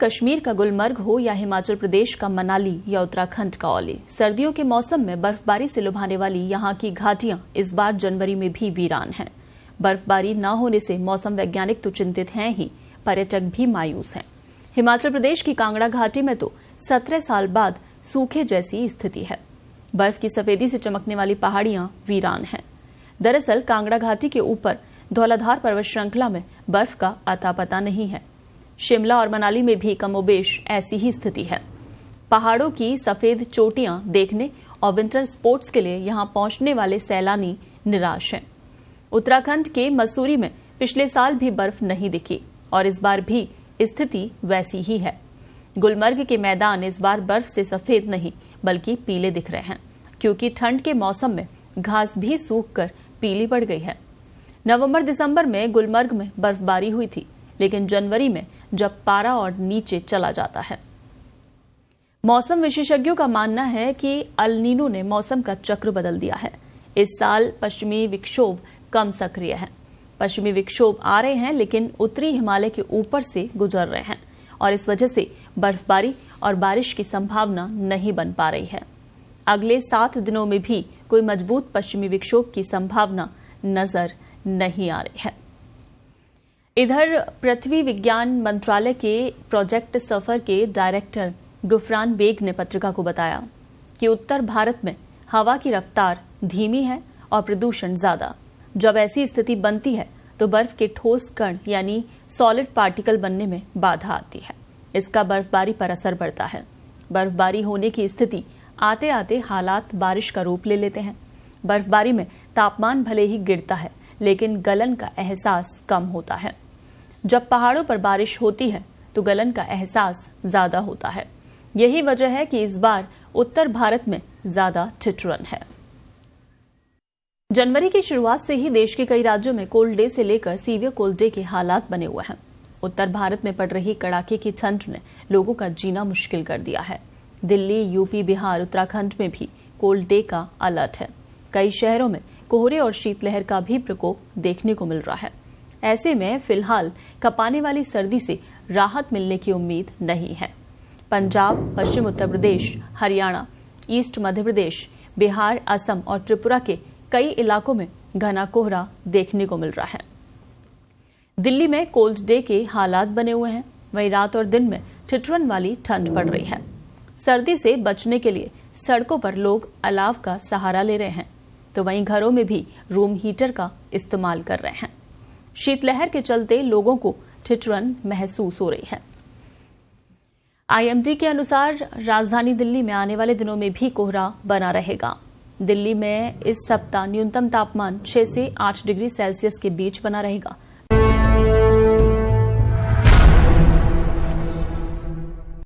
कश्मीर का गुलमर्ग हो या हिमाचल प्रदेश का मनाली या उत्तराखंड का औली, सर्दियों के मौसम में बर्फबारी से लुभाने वाली यहाँ की घाटियां इस बार जनवरी में भी वीरान हैं। बर्फबारी न होने से मौसम वैज्ञानिक तो चिंतित हैं ही, पर्यटक भी मायूस हैं। हिमाचल प्रदेश की कांगड़ा घाटी में तो 17 साल बाद सूखे जैसी स्थिति है। बर्फ की सफेदी से चमकने वाली पहाड़ियां वीरान हैं। दरअसल कांगड़ा घाटी के ऊपर धौलाधार पर्वत श्रृंखला में बर्फ का अता पता नहीं है। शिमला और मनाली में भी कमोबेश ऐसी ही स्थिति है। पहाड़ों की सफेद चोटियां देखने और विंटर स्पोर्ट्स के लिए यहां पहुंचने वाले सैलानी निराश हैं। उत्तराखंड के मसूरी में पिछले साल भी बर्फ नहीं दिखी और इस बार भी स्थिति वैसी ही है। गुलमर्ग के मैदान इस बार बर्फ से सफेद नहीं बल्कि पीले दिख रहे हैं, क्योंकि ठंड के मौसम में घास भी सूखकर पीली पड़ गई है। नवंबर दिसंबर में गुलमर्ग में बर्फबारी हुई थी, लेकिन जनवरी में जब पारा और नीचे चला जाता है। मौसम विशेषज्ञों का मानना है कि अल नीनो ने मौसम का चक्र बदल दिया है। इस साल पश्चिमी विक्षोभ कम सक्रिय है। पश्चिमी विक्षोभ आ रहे हैं, लेकिन उत्तरी हिमालय के ऊपर से गुजर रहे हैं और इस वजह से बर्फबारी और बारिश की संभावना नहीं बन पा रही है। अगले 7 दिनों में भी कोई मजबूत पश्चिमी विक्षोभ की संभावना नजर नहीं आ रही है। इधर पृथ्वी विज्ञान मंत्रालय के प्रोजेक्ट सफर के डायरेक्टर गुफरान बेग ने पत्रिका को बताया कि उत्तर भारत में हवा की रफ्तार धीमी है और प्रदूषण ज्यादा। जब ऐसी स्थिति बनती है तो बर्फ के ठोस कण यानी सॉलिड पार्टिकल बनने में बाधा आती है। इसका बर्फबारी पर असर पड़ता है। बर्फबारी होने की स्थिति आते आते हालात बारिश का रूप ले लेते हैं। बर्फबारी में तापमान भले ही गिरता है, लेकिन गलन का एहसास कम होता है। जब पहाड़ों पर बारिश होती है तो गलन का एहसास ज्यादा होता है। यही वजह है कि इस बार उत्तर भारत में ज्यादा ठिठुरन है। जनवरी की शुरुआत से ही देश के कई राज्यों में कोल्ड डे से लेकर सीवियर कोल्ड डे के हालात बने हुए हैं। उत्तर भारत में पड़ रही कड़ाके की ठंड ने लोगों का जीना मुश्किल कर दिया है। दिल्ली, यूपी, बिहार, उत्तराखंड में भी कोल्ड डे का अलर्ट है। कई शहरों में कोहरे और शीतलहर का भी प्रकोप देखने को मिल रहा है। ऐसे में फिलहाल कपाने वाली सर्दी से राहत मिलने की उम्मीद नहीं है। पंजाब, पश्चिम उत्तर प्रदेश, हरियाणा, ईस्ट मध्य प्रदेश, बिहार, असम और त्रिपुरा के कई इलाकों में घना कोहरा देखने को मिल रहा है। दिल्ली में कोल्ड डे के हालात बने हुए हैं। वहीं रात और दिन में ठिठुरन वाली ठंड पड़ रही है। सर्दी से बचने के लिए सड़कों पर लोग अलाव का सहारा ले रहे हैं, तो वहीं घरों में भी रूम हीटर का इस्तेमाल कर रहे हैं। शीतलहर के चलते लोगों को ठिठुरन महसूस हो रही है। आईएमडी के अनुसार राजधानी दिल्ली में आने वाले दिनों में भी कोहरा बना रहेगा। दिल्ली में इस सप्ताह न्यूनतम तापमान 6 से 8 डिग्री सेल्सियस के बीच बना रहेगा।